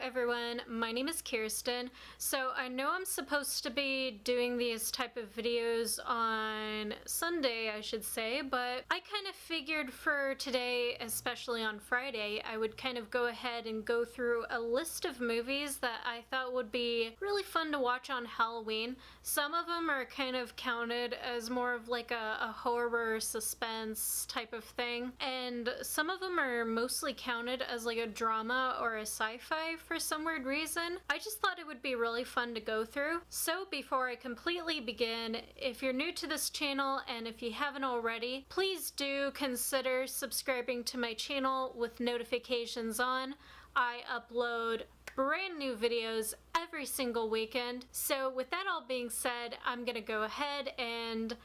everyone, my name is Kirsten. So I know I'm supposed to be doing these type of videos on Sunday, I should say, but I kind of figured for today, especially on Friday, I would kind of go ahead and go through a list of movies that I thought would be really fun to watch on Halloween. Some of them are kind of counted as more of like a horror suspense type of thing, and some of them are mostly counted as like a drama or a sci-fi for some weird reason. I just thought it would be really fun to go through. So before I completely begin, if you're new to this channel and if you haven't already, please do consider subscribing to my channel with notifications on. I upload brand new videos every single weekend. So with that all being said, I'm gonna go ahead and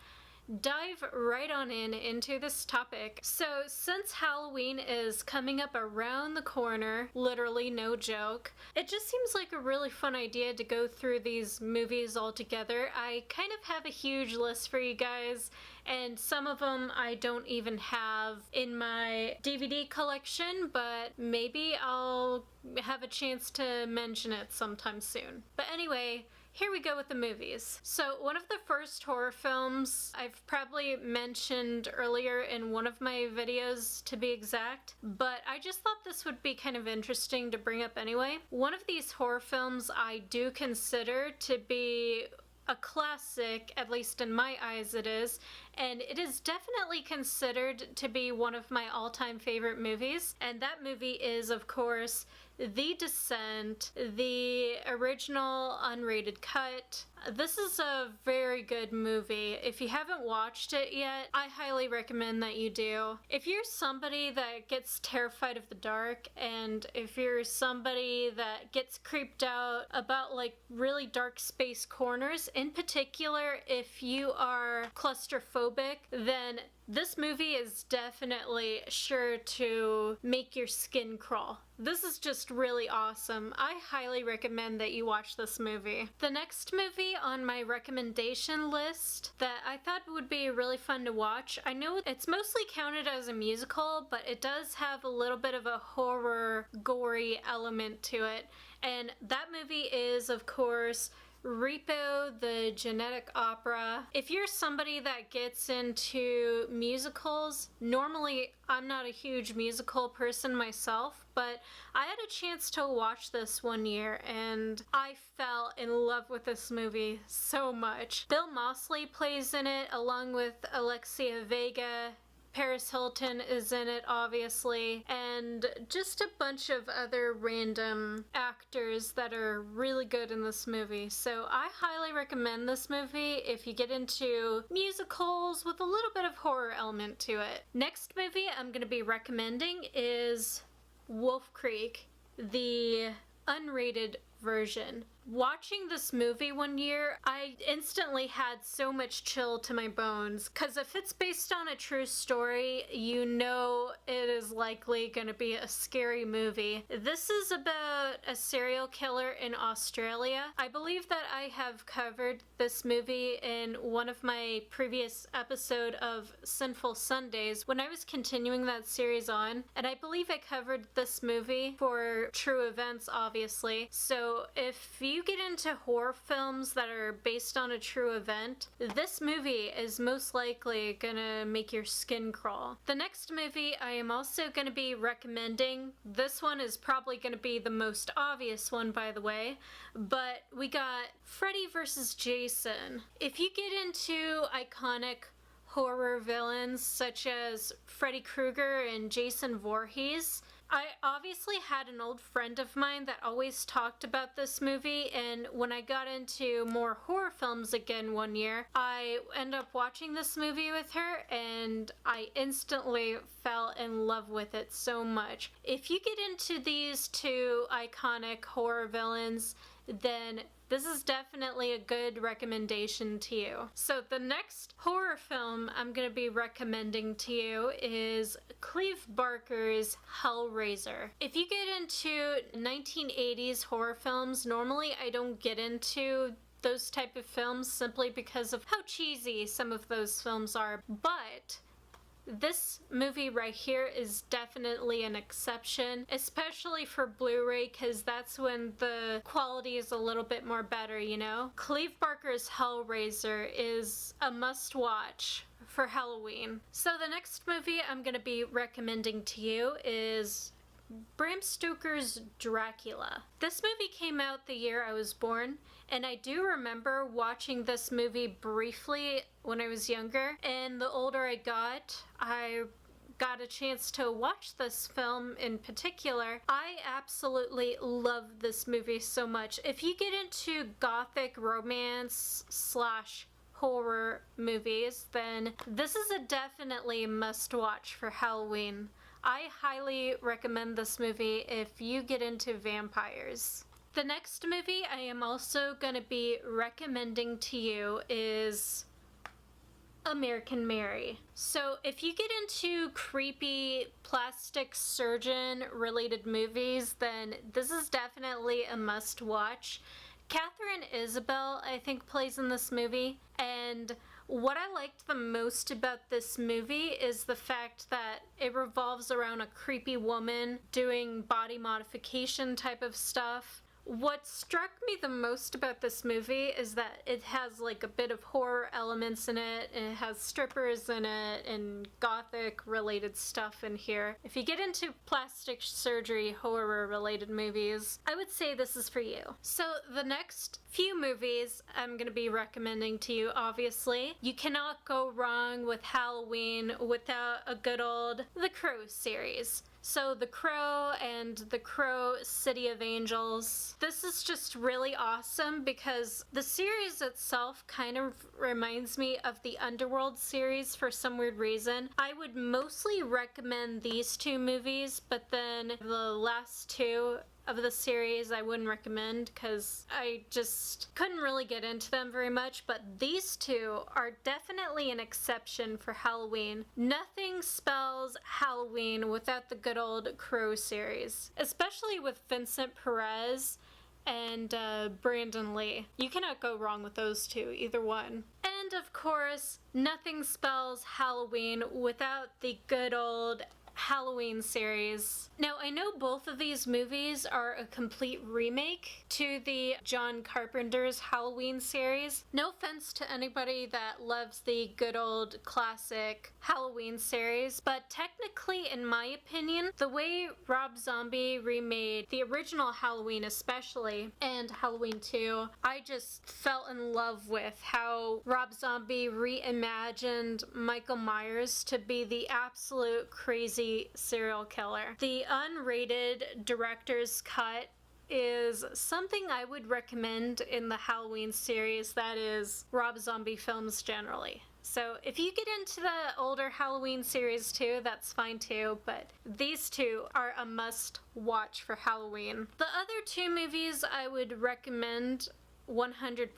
dive right on into this topic. So since Halloween is coming up around the corner, literally no joke, it just seems like a really fun idea to go through these movies all together. I kind of have a huge list for you guys, and some of them I don't even have in my DVD collection, but maybe I'll have a chance to mention it sometime soon. But anyway, here we go with the movies. So one of the first horror films I've probably mentioned earlier in one of my videos to be exact, but I just thought this would be kind of interesting to bring up anyway. One of these horror films I do consider to be a classic, at least in my eyes it is, and it is definitely considered to be one of my all-time favorite movies, and that movie is, of course, The Descent, the original unrated cut. This is a very good movie. If you haven't watched it yet, I highly recommend that you do. If you're somebody that gets terrified of the dark, and if you're somebody that gets creeped out about like really dark space corners, in particular if you are claustrophobic, then this movie is definitely sure to make your skin crawl. This is just really awesome. I highly recommend that you watch this movie. The next movie on my recommendation list that I thought would be really fun to watch, I know it's mostly counted as a musical, but it does have a little bit of a horror, gory element to it, and that movie is, of course, Repo, the Genetic Opera. If you're somebody that gets into musicals, normally I'm not a huge musical person myself, but I had a chance to watch this one year and I fell in love with this movie so much. Bill Moseley plays in it along with Alexia Vega. Paris Hilton is in it, obviously, and just a bunch of other random actors that are really good in this movie. So I highly recommend this movie if you get into musicals with a little bit of horror element to it. Next movie I'm going to be recommending is Wolf Creek, the unrated version. Watching this movie one year, I instantly had so much chill to my bones, because if it's based on a true story, you know it is likely going to be a scary movie. This is about a serial killer in Australia. I believe that I have covered this movie in one of my previous episode of Sinful Sundays when I was continuing that series on, and I believe I covered this movie for true events, obviously. So if you get into horror films that are based on a true event, this movie is most likely gonna make your skin crawl. The next movie I am also gonna be recommending, this one is probably gonna be the most obvious one, by the way, but we got Freddy vs. Jason. If you get into iconic horror villains such as Freddy Krueger and Jason Voorhees, I obviously had an old friend of mine that always talked about this movie, and when I got into more horror films again one year, I ended up watching this movie with her and I instantly fell in love with it so much. If you get into these two iconic horror villains, then this is definitely a good recommendation to you. So the next horror film I'm going to be recommending to you is Clive Barker's Hellraiser. If you get into 1980s horror films, normally I don't get into those type of films simply because of how cheesy some of those films are, but this movie right here is definitely an exception, especially for Blu-ray, because that's when the quality is a little bit more better, you know? Clive Barker's Hellraiser is a must-watch for Halloween. So the next movie I'm going to be recommending to you is Bram Stoker's Dracula. This movie came out the year I was born, and I do remember watching this movie briefly when I was younger, and the older I got a chance to watch this film in particular. I absolutely love this movie so much. If you get into gothic romance slash horror movies, then this is a definitely must-watch for Halloween. I highly recommend this movie if you get into vampires. The next movie I am also going to be recommending to you is American Mary. So if you get into creepy plastic surgeon related movies, then this is definitely a must watch. Katharine Isabelle, I think, plays in this movie, and what I liked the most about this movie is the fact that it revolves around a creepy woman doing body modification type of stuff. What struck me the most about this movie is that it has like a bit of horror elements in it, and it has strippers in it and gothic related stuff in here. If you get into plastic surgery horror related movies, I would say this is for you. So the next few movies I'm going to be recommending to you, obviously. You cannot go wrong with Halloween without a good old The Crow series. So The Crow and The Crow City of Angels. This is just really awesome because the series itself kind of reminds me of the Underworld series for some weird reason. I would mostly recommend these two movies, but then the last two of the series I wouldn't recommend because I just couldn't really get into them very much, but these two are definitely an exception for Halloween. Nothing spells Halloween without the good old Crow series, especially with Vincent Perez and Brandon Lee. You cannot go wrong with those two, either one. And of course, nothing spells Halloween without the good old Halloween series. Now, I know both of these movies are a complete remake to the John Carpenter's Halloween series. No offense to anybody that loves the good old classic Halloween series, but technically, in my opinion, the way Rob Zombie remade the original Halloween especially, and Halloween 2, I just fell in love with how Rob Zombie reimagined Michael Myers to be the absolute crazy serial killer. The unrated director's cut is something I would recommend in the Halloween series, that is Rob Zombie films generally. So if you get into the older Halloween series too, that's fine too, but these two are a must watch for Halloween. The other two movies I would recommend 100%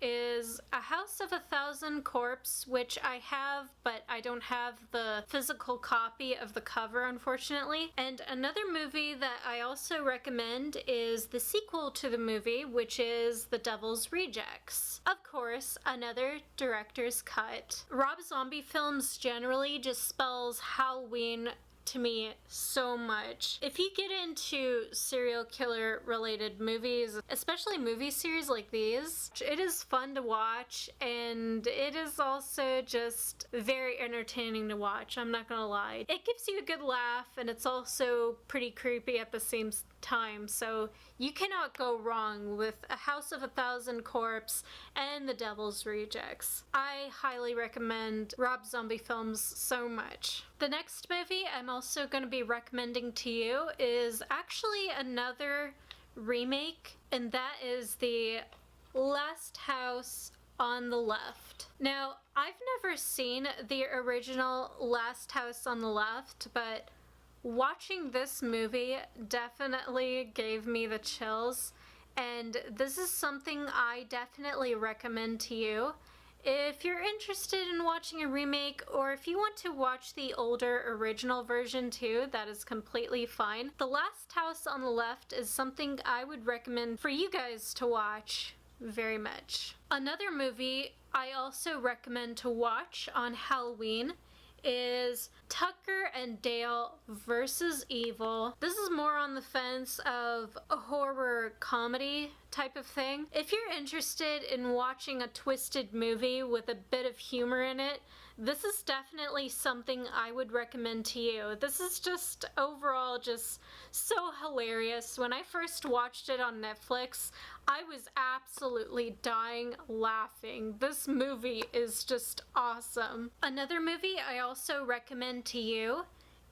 is A House of a Thousand Corpses, which I have, but I don't have the physical copy of the cover, unfortunately. And another movie that I also recommend is the sequel to the movie, which is The Devil's Rejects. Of course, another director's cut. Rob Zombie films generally just spells Halloween to me so much. If you get into serial killer related movies, especially movie series like these, it is fun to watch, and it is also just very entertaining to watch, I'm not gonna lie. It gives you a good laugh, and it's also pretty creepy at the same time, so you cannot go wrong with A House of a Thousand Corpses and The Devil's Rejects. I highly recommend Rob Zombie films so much. The next movie I'm also going to be recommending to you is actually another remake, and that is The Last House on the Left. Now, I've never seen the original Last House on the Left, but watching this movie definitely gave me the chills, and this is something I definitely recommend to you. If you're interested in watching a remake, or if you want to watch the older original version too, that is completely fine. The Last House on the Left is something I would recommend for you guys to watch very much. Another movie I also recommend to watch on Halloween is Tucker and Dale versus Evil. This is more on the fence of a horror comedy type of thing. If you're interested in watching a twisted movie with a bit of humor in it, this is definitely something I would recommend to you. This is just overall just so hilarious. When I first watched it on Netflix, I was absolutely dying laughing. This movie is just awesome. Another movie I also recommend to you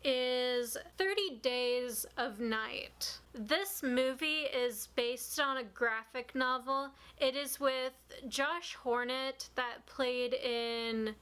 is 30 Days of Night. This movie is based on a graphic novel. It is with Josh Hartnett that played in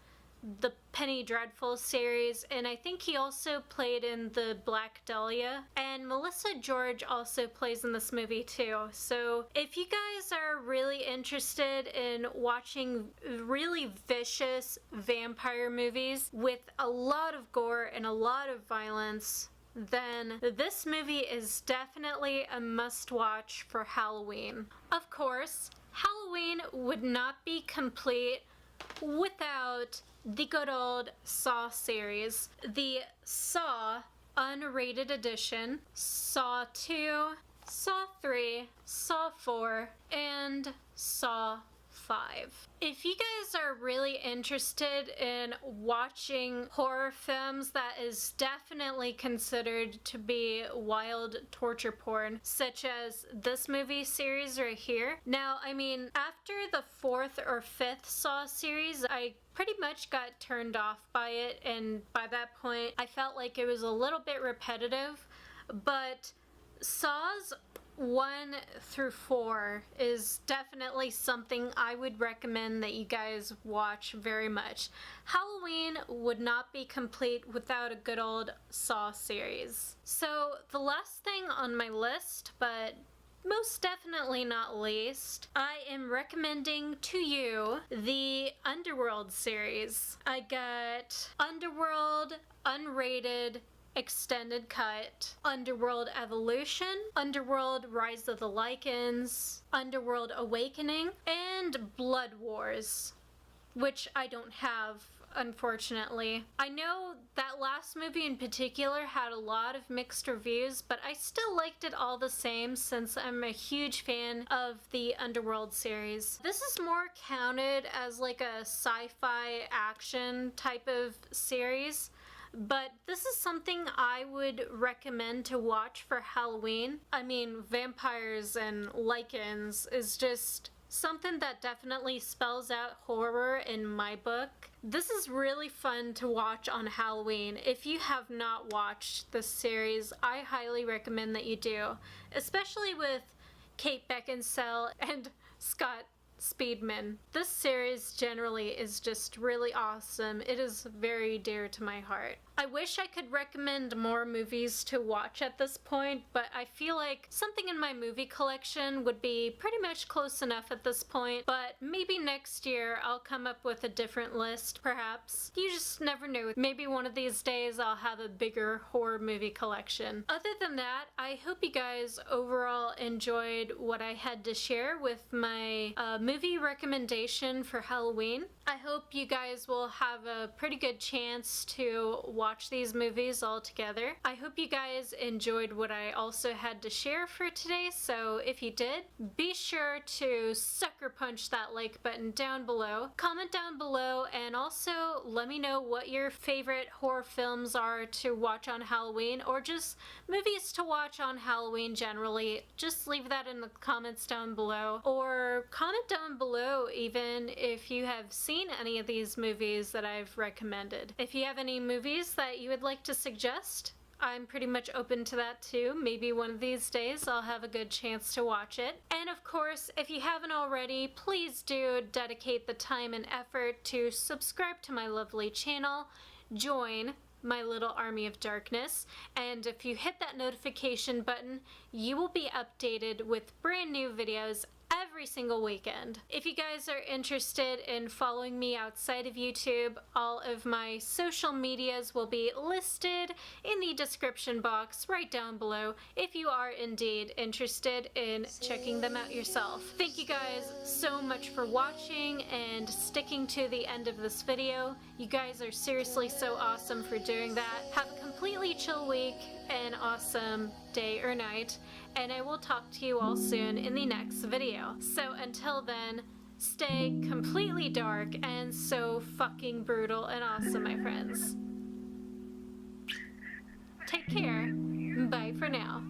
the Penny Dreadful series, and I think he also played in the Black Dahlia, and Melissa George also plays in this movie too. So if you guys are really interested in watching really vicious vampire movies with a lot of gore and a lot of violence, then this movie is definitely a must-watch for Halloween. Of course, Halloween would not be complete without the good old Saw series. The Saw unrated edition, Saw 2, Saw 3, Saw 4, and Saw 5. If you guys are really interested in watching horror films that is definitely considered to be wild torture porn, such as this movie series right here. Now, I mean, after the 4th or 5th Saw series, I pretty much got turned off by it, and by that point, I felt like it was a little bit repetitive, but Saws 1 through 4 is definitely something I would recommend that you guys watch very much. Halloween would not be complete without a good old Saw series. So the last thing on my list, but most definitely not least, I am recommending to you the Underworld series. I got Underworld Unrated Extended Cut, Underworld Evolution, Underworld Rise of the Lycans, Underworld Awakening, and Blood Wars, which I don't have, unfortunately. I know that last movie in particular had a lot of mixed reviews, but I still liked it all the same since I'm a huge fan of the Underworld series. This is more counted as like a sci-fi action type of series, but this is something I would recommend to watch for Halloween. I mean, vampires and lycans is just something that definitely spells out horror in my book. This is really fun to watch on Halloween. If you have not watched this series, I highly recommend that you do, especially with Kate Beckinsale and Scott Speedman. This series generally is just really awesome. It is very dear to my heart. I wish I could recommend more movies to watch at this point, but I feel like something in my movie collection would be pretty much close enough at this point, but maybe next year I'll come up with a different list, perhaps. You just never know. Maybe one of these days I'll have a bigger horror movie collection. Other than that, I hope you guys overall enjoyed what I had to share with my movie recommendation for Halloween. I hope you guys will have a pretty good chance to watch these movies all together. I hope you guys enjoyed what I also had to share for today, so if you did, be sure to sucker punch that like button down below. Comment down below and also let me know what your favorite horror films are to watch on Halloween, or just movies to watch on Halloween generally. Just leave that in the comments down below, or comment down below even if you have seen any of these movies that I've recommended. If you have any movies that you would like to suggest, I'm pretty much open to that too. Maybe one of these days I'll have a good chance to watch it. And of course, if you haven't already, please do dedicate the time and effort to subscribe to my lovely channel, join my little army of darkness, and if you hit that notification button, you will be updated with brand new videos every single weekend. If you guys are interested in following me outside of YouTube, all of my social medias will be listed in the description box right down below if you are indeed interested in checking them out yourself. Thank you guys so much for watching and sticking to the end of this video. You guys are seriously so awesome for doing that. Have a completely chill week, an awesome day or night, and I will talk to you all soon in the next video. So until then, stay completely dark and so fucking brutal and awesome, my friends. Take care. Bye for now.